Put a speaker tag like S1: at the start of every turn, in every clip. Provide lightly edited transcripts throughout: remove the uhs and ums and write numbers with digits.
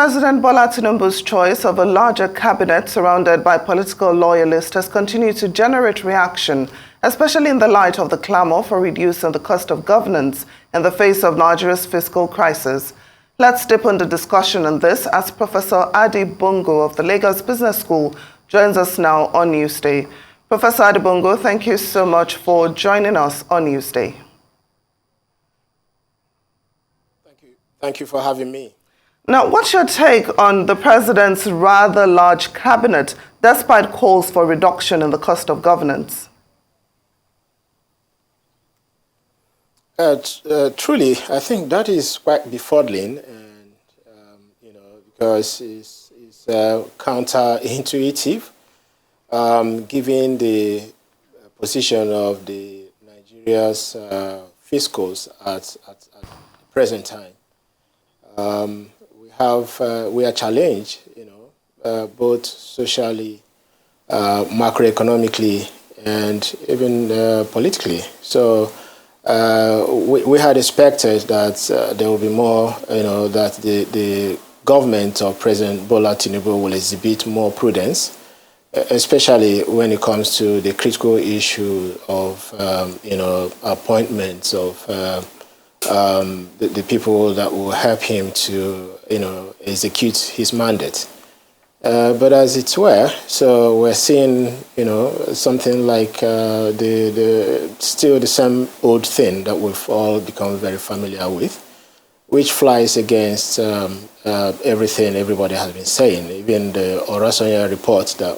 S1: President Bola Tinubu's choice of a larger cabinet surrounded by political loyalists has continued to generate reaction, especially in the light of the clamor for reducing the cost of governance in the face of Nigeria's fiscal crisis. Let's deepen the discussion on this as Professor Adi Bongo of the Lagos Business School joins us now on Newsday. Professor Adi Bongo, thank you so much for joining us on Newsday.
S2: Thank you for having me.
S1: Now, what's your take on the president's rather large cabinet, despite calls for reduction in the cost of governance?
S2: Truly, I think that is quite befuddling, and because it's counterintuitive, given the position of the Nigeria's fiscals at the present time. We are challenged, both socially, macroeconomically, and even politically. So we had expected that there will be more, that the government of President Bola Tinubu will exhibit more prudence, especially when it comes to the critical issue of, appointments of the people that will help him to, execute his mandate. But as it were, so we're seeing, something like still the same old thing that we've all become very familiar with, which flies against everything everybody has been saying, even the Orasanya report that,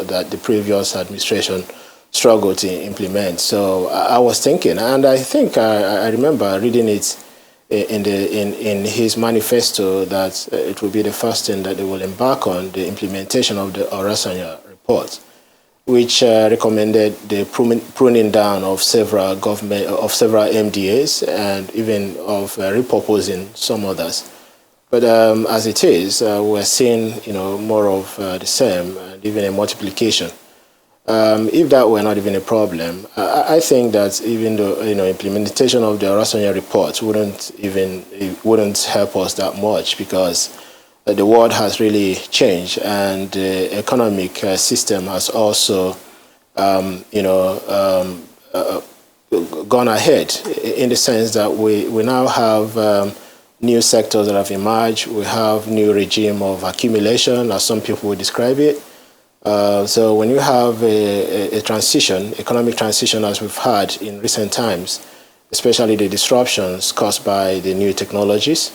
S2: that the previous administration struggled to implement. So I was thinking, and I think I remember reading it in his manifesto that it will be the first thing that they will embark on, the implementation of the Orasanya report, which recommended the pruning down of several MDAs and even of repurposing some others. But as it is, we're seeing more of the same, and even a multiplication. If that were not even a problem, I think that even the implementation of the Orasanya report wouldn't help us that much, because the world has really changed, and the economic system has also gone ahead, in the sense that we now have new sectors that have emerged. We have new regime of accumulation, as some people would describe it. So when you have a transition, economic transition, as we've had in recent times, especially the disruptions caused by the new technologies,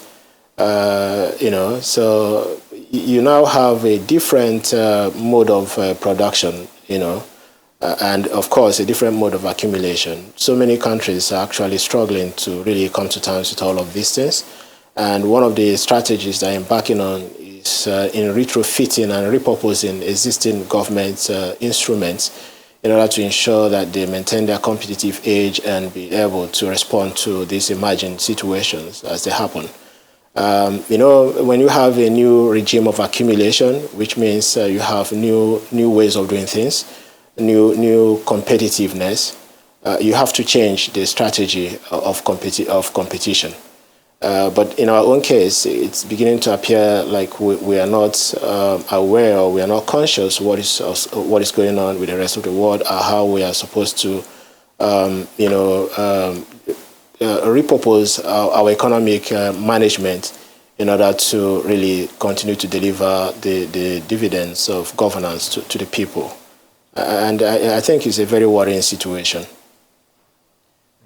S2: so you now have a different mode of production, and of course a different mode of accumulation. So many countries are actually struggling to really come to terms with all of these things. And one of the strategies they're embarking on is in retrofitting and repurposing existing government instruments in order to ensure that they maintain their competitive edge and be able to respond to these emerging situations as they happen. When you have a new regime of accumulation, which means you have new ways of doing things, new competitiveness, you have to change the strategy of competition. But in our own case, it's beginning to appear like we are not aware, or we are not conscious what is going on with the rest of the world, or how we are supposed to, repurpose our economic management in order to really continue to deliver the dividends of governance to the people. And I think it's a very worrying situation.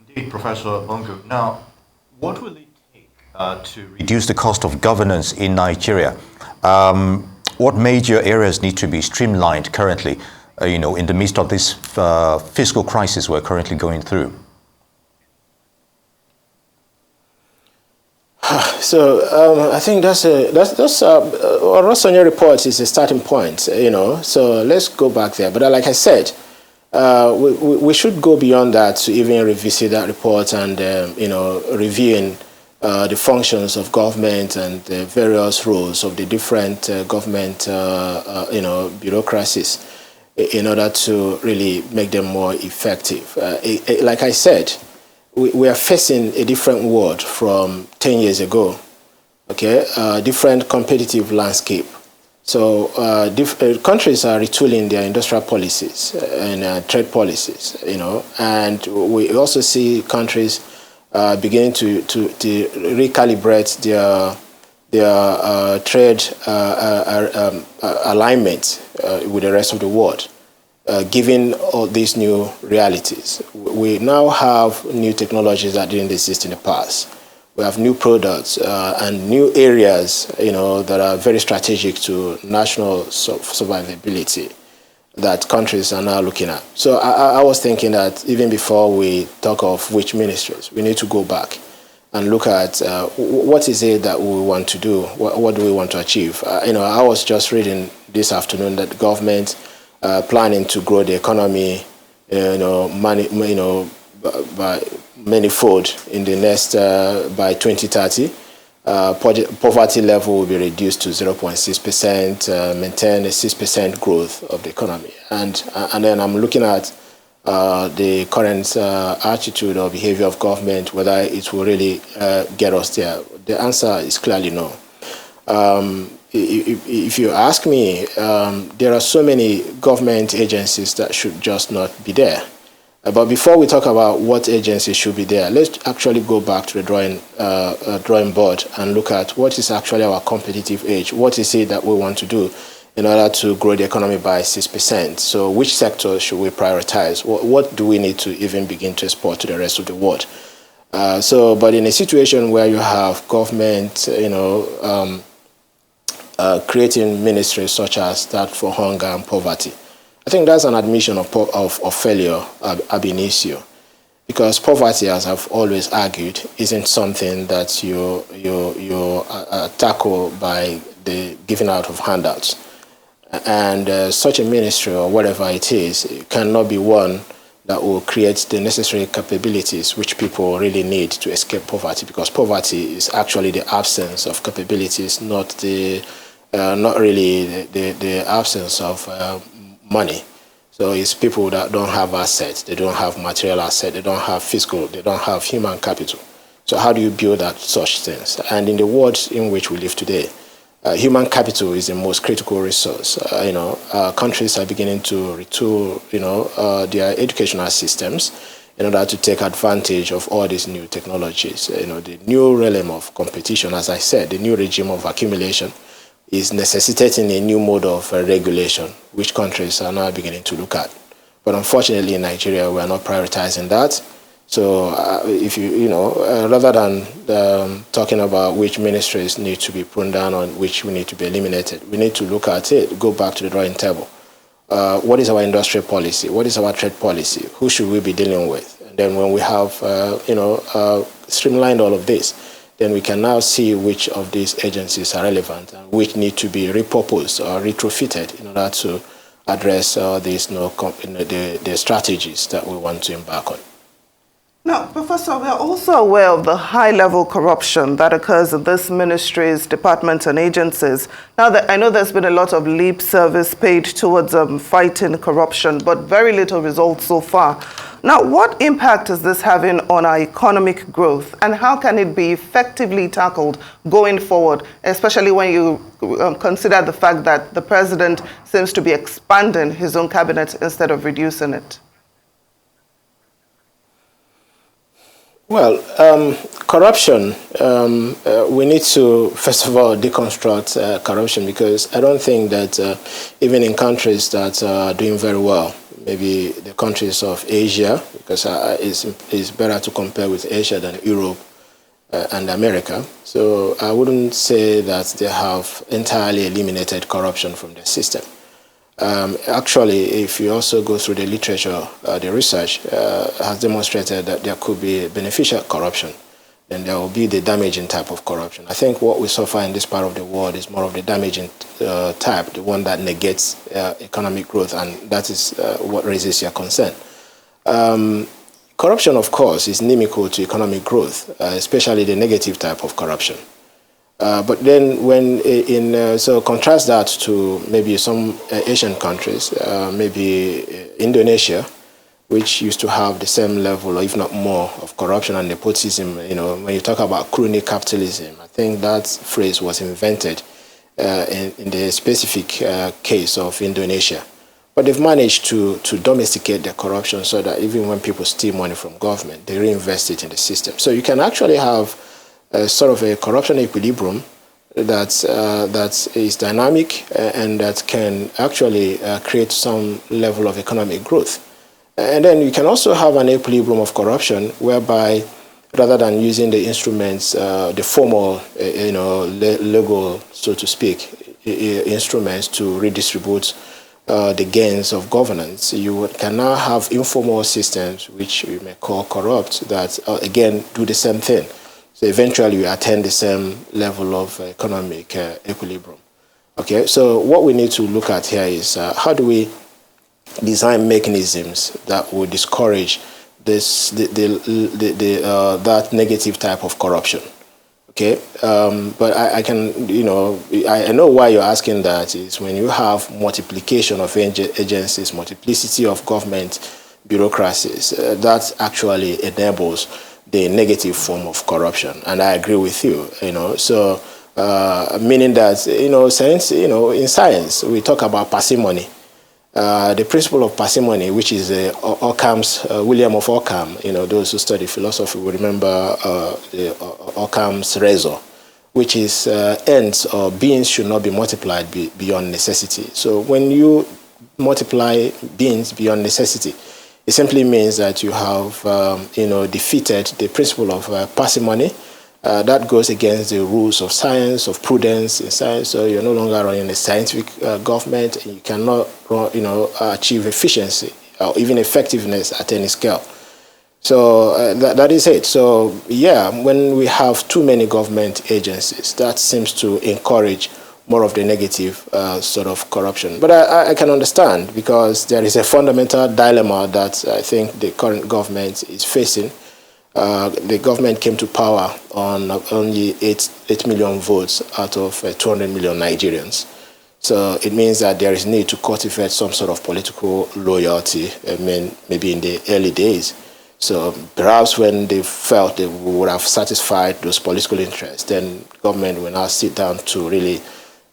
S3: Indeed, Professor Bongo. Now, what will it to reduce the cost of governance in Nigeria? What major areas need to be streamlined currently, in the midst of this fiscal crisis we're currently going through?
S2: So I think Orasanya report is a starting point, So let's go back there. But like I said, we should go beyond that to even revisit that report and reviewing the functions of government and the various roles of the different government, bureaucracies, in order to really make them more effective. Like I said, we are facing a different world from 10 years ago. okay, different competitive landscape. So countries are retooling their industrial policies and trade policies, you know, and we also see countries beginning to recalibrate their trade alignment with the rest of the world, given all these new realities. We now have new technologies that didn't exist in the past. We have new products and new areas, you know, that are very strategic to national survivability that countries are now looking at. So I was thinking that even before we talk of which ministries, we need to go back and look at what is it that we want to do, what do we want to achieve. You know, I was just reading this afternoon that the government planning to grow the economy, by manifold in the next by 2030. Poverty level will be reduced to 0.6%, maintain a 6% growth of the economy. And then I'm looking at the current attitude or behavior of government, whether it will really get us there. The answer is clearly no. If you ask me, there are so many government agencies that should just not be there. But before we talk about what agencies should be there, let's actually go back to the drawing board and look at what is actually our competitive edge. What is it that we want to do in order to grow the economy by 6%? So which sectors should we prioritize? What do we need to even begin to export to the rest of the world? But in a situation where you have government, creating ministries such as that for hunger and poverty, I think that's an admission of failure ab initio, because poverty, as I've always argued, isn't something that you tackle by the giving out of handouts. And such a ministry or whatever it is, it cannot be one that will create the necessary capabilities which people really need to escape poverty, because poverty is actually the absence of capabilities, not really the absence of money. So it's people that don't have assets, they don't have material assets, they don't have fiscal, they don't have human capital. So how do you build that such things? And in the world in which we live today, human capital is the most critical resource. Countries are beginning to retool, their educational systems in order to take advantage of all these new technologies. The new realm of competition, as I said, the new regime of accumulation is necessitating a new mode of regulation, which countries are now beginning to look at. But unfortunately, in Nigeria, we are not prioritizing that. So rather than talking about which ministries need to be pruned down on, which we need to be eliminated, we need to look at it, go back to the drawing table. What is our industrial policy? What is our trade policy? Who should we be dealing with? And then when we have, streamlined all of this, then we can now see which of these agencies are relevant and which need to be repurposed or retrofitted in order to address the strategies that we want to embark on.
S1: Now, Professor, we are also aware of the high-level corruption that occurs in this ministry's departments and agencies. Now, I know there's been a lot of lip service paid towards fighting corruption, but very little results so far. Now, what impact is this having on our economic growth, and how can it be effectively tackled going forward, especially when you consider the fact that the president seems to be expanding his own cabinet instead of reducing it?
S2: Well, corruption, we need to, first of all, deconstruct corruption, because I don't think that even in countries that are doing very well, maybe the countries of Asia, because it's better to compare with Asia than Europe and America. So I wouldn't say that they have entirely eliminated corruption from their system. Actually, if you also go through the literature, the research has demonstrated that there could be beneficial corruption, then there will be the damaging type of corruption. I think what we suffer in this part of the world is more of the damaging type, the one that negates economic growth, and that is what raises your concern. Corruption, of course, is inimical to economic growth, especially the negative type of corruption. But then so contrast that to maybe some Asian countries, maybe Indonesia, which used to have the same level, or if not more, of corruption and nepotism. When you talk about crony capitalism, I think that phrase was invented in the specific case of Indonesia. But they've managed to domesticate their corruption so that even when people steal money from government, they reinvest it in the system. So you can actually have sort of a corruption equilibrium that is dynamic and that can actually create some level of economic growth. And then you can also have an equilibrium of corruption whereby, rather than using the instruments, the formal, legal, so to speak, instruments to redistribute the gains of governance, you can now have informal systems, which we may call corrupt, that again do the same thing. So eventually you attain the same level of economic equilibrium. Okay, so what we need to look at here is how do we design mechanisms that will discourage that negative type of corruption. Okay, but I can, I know why you're asking that is when you have multiplication of agencies, multiplicity of government bureaucracies, that actually enables the negative form of corruption. And I agree with you, so meaning that, since, in science, we talk about parsimony. The principle of parsimony, which is Occam's, William of Ockham, those who study philosophy will remember the Occam's razor, which is ends or beings should not be multiplied beyond necessity. So when you multiply beings beyond necessity, it simply means that you have, defeated the principle of parsimony. That goes against the rules of science, of prudence in science. So you're no longer running a scientific government, and you cannot, achieve efficiency or even effectiveness at any scale. So that is it. So yeah, when we have too many government agencies, that seems to encourage more of the negative sort of corruption. But I can understand, because there is a fundamental dilemma that I think the current government is facing. The government came to power on only 8 million votes out of 200 million Nigerians. So it means that there is need to cultivate some sort of political loyalty, maybe in the early days. So perhaps when they felt they would have satisfied those political interests, then government will now sit down to really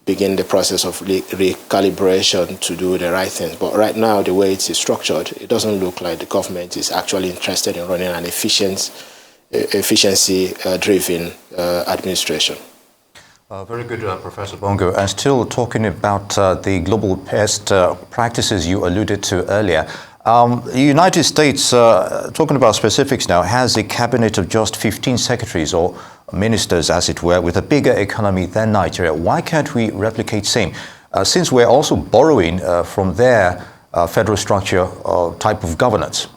S2: begin the process of recalibration to do the right things. But right now, the way it is structured, it doesn't look like the government is actually interested in running an efficiency-driven administration.
S3: Very good, Professor Bongo. And still talking about the global best practices you alluded to earlier. The United States, talking about specifics now, has a cabinet of just 15 secretaries or ministers, as it were, with a bigger economy than Nigeria. Why can't we replicate same? Since we're also borrowing from their federal structure type of governance.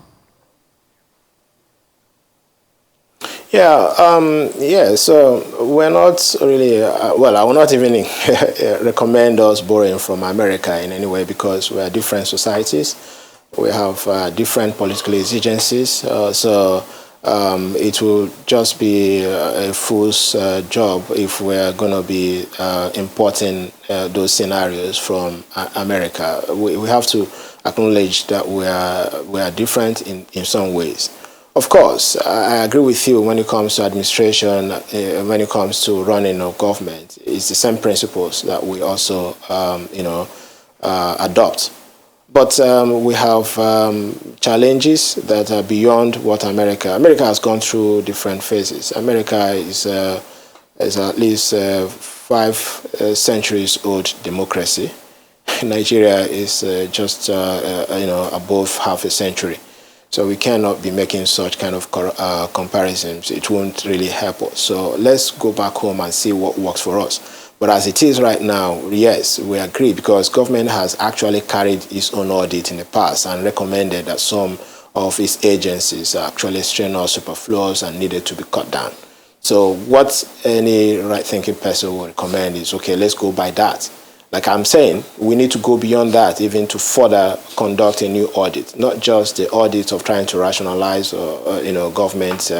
S2: So we're not really, I will not even recommend us borrowing from America in any way, because we are different societies. We have different political exigencies. It will just be a fool's job if we're going to be importing those scenarios from America. We have to acknowledge that we are different in some ways. Of course, I agree with you when it comes to administration, when it comes to running of government. It's the same principles that we also, adopt. But we have challenges that are beyond what America has gone through different phases. America is at least 5 centuries old democracy. Nigeria is just above half a century. So we cannot be making such kind of comparisons. It won't really help us. So let's go back home and see what works for us. But as it is right now, yes, we agree, because government has actually carried its own audit in the past and recommended that some of its agencies are actually strenuous, superfluous, and needed to be cut down. So what any right-thinking person will recommend is, okay, let's go by that. Like I'm saying, we need to go beyond that even to further conduct a new audit, not just the audit of trying to rationalize government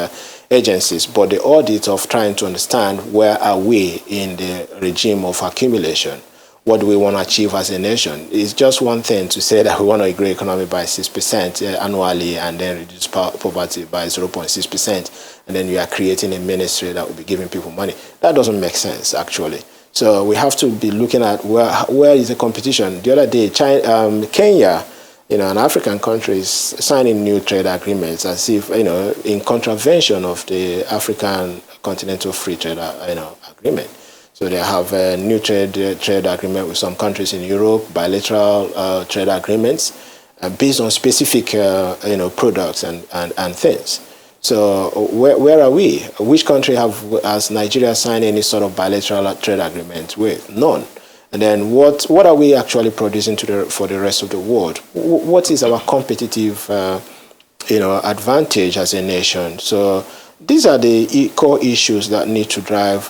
S2: agencies, but the audit of trying to understand where are we in the regime of accumulation. what do we want to achieve as a nation? It's just one thing to say that we want to grow economy by 6% annually and then reduce poverty by 0.6%, and then you are creating a ministry that will be giving people money. That doesn't make sense, actually. So we have to be looking at where is the competition. The other day, Kenya, an African country, is signing new trade agreements as if, in contravention of the African Continental Free Trade, agreement. So they have a new trade agreement with some countries in Europe, bilateral trade agreements, based on specific, products and things. So where are we? Which country has Nigeria signed any sort of bilateral trade agreement with? None. And then what are we actually producing for the rest of the world? What is our competitive, advantage as a nation? So these are the core issues that need to drive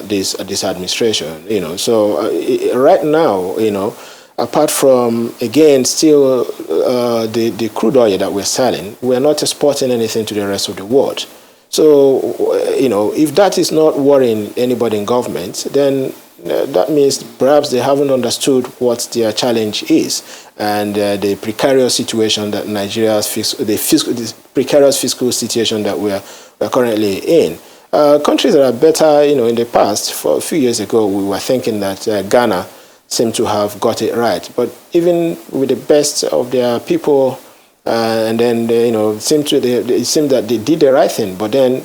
S2: this administration. So right now, apart from, again, still the crude oil that we're selling, we're not exporting anything to the rest of the world. So, if that is not worrying anybody in government, then that means perhaps they haven't understood what their challenge is and the precarious situation that Nigeria's the precarious fiscal situation that we're currently in. Countries that are better, in the past, for a few years ago, we were thinking that Ghana seem to have got it right. But even with the best of their people, and then it seemed that they did the right thing. But then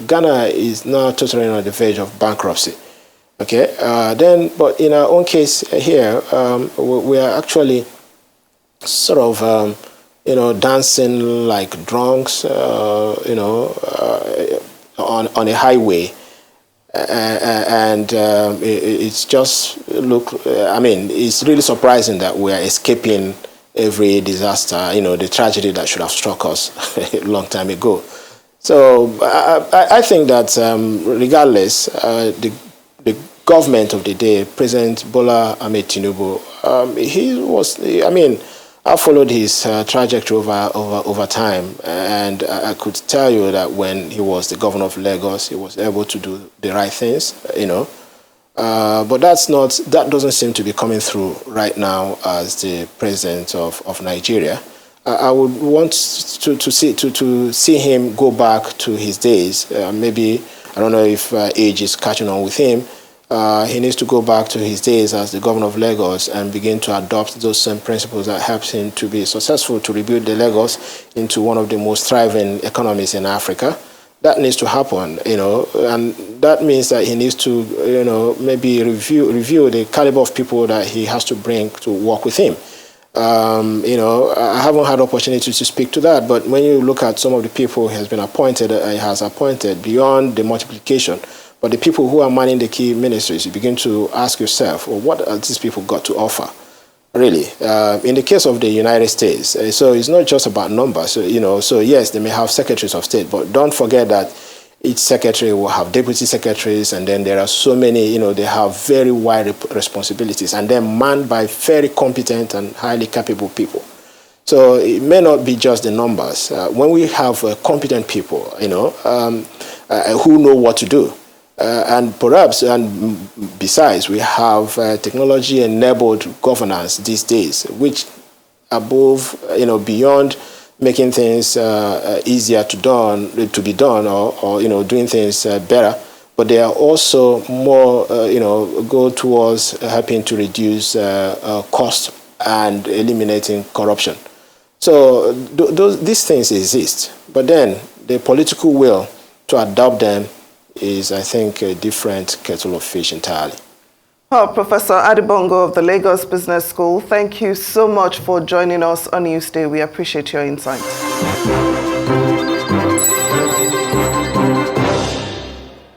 S2: Ghana is now totally on the verge of bankruptcy. Okay. But in our own case here, we are actually sort of dancing like drunks, on a highway. It's just it's really surprising that we are escaping every disaster, the tragedy that should have struck us a long time ago. So I think that regardless, the government of the day, President Bola Ahmed Tinubu, I followed his trajectory over time, and I could tell you that when he was the governor of Lagos, he was able to do the right things, But that doesn't seem to be coming through right now as the president of Nigeria. I would want to see him go back to his days. Maybe, I don't know if age is catching on with him. He needs to go back to his days as the governor of Lagos and begin to adopt those same principles that helped him to be successful, to rebuild the Lagos into one of the most thriving economies in Africa. That needs to happen, and that means that he needs to, maybe review the caliber of people that he has to bring to work with him. I haven't had opportunity to speak to that, but when you look at some of the people he has appointed beyond the multiplication, but the people who are manning the key ministries, you begin to ask yourself, well, what have these people got to offer, really? In the case of the United States, so it's not just about numbers. So yes, they may have secretaries of state, but don't forget that each secretary will have deputy secretaries, and then there are so many, they have very wide responsibilities, and they're manned by very competent and highly capable people. So it may not be just the numbers. When we have competent people, who know what to do, and besides, we have technology-enabled governance these days, which above, beyond making things easier to be done, or doing things better, but they are also more, go towards helping to reduce cost and eliminating corruption. So these things exist, but then the political will to adopt them is, I think, a different kettle of fish entirely.
S1: Well, Professor Adi Bongo of the Lagos Business School, thank you so much for joining us on Newsday. We appreciate your insight.